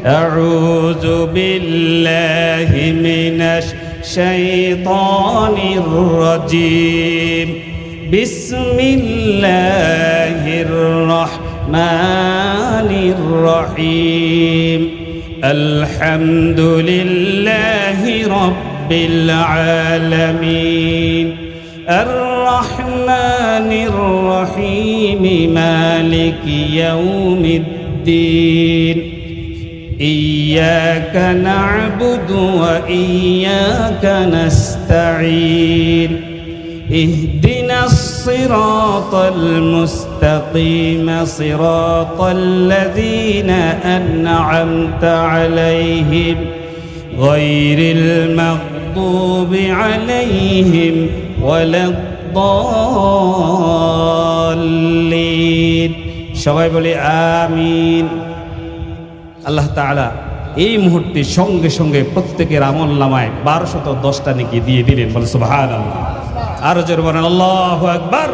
أعوذ بالله من الشيطان الرجيم بسم الله الرحمن الرحيم الحمد لله رب العالمين الرحمن الرحيم مالك يوم الدين إياك نعبد وإياك نستعين اهدنا الصراط المستقيم صراط الذين أنعمت عليهم غير المغضوب عليهم ولا الضالين সবাই বলি আমিন। আল্লাহ তাআলা এই মুহূর্তে সঙ্গে সঙ্গে প্রত্যেকের আমল নামায় 1210টা নেকি দিয়ে দিলেন। বলে সুবহানাল্লাহ। আরো জোরে বলেন আল্লাহু আকবার।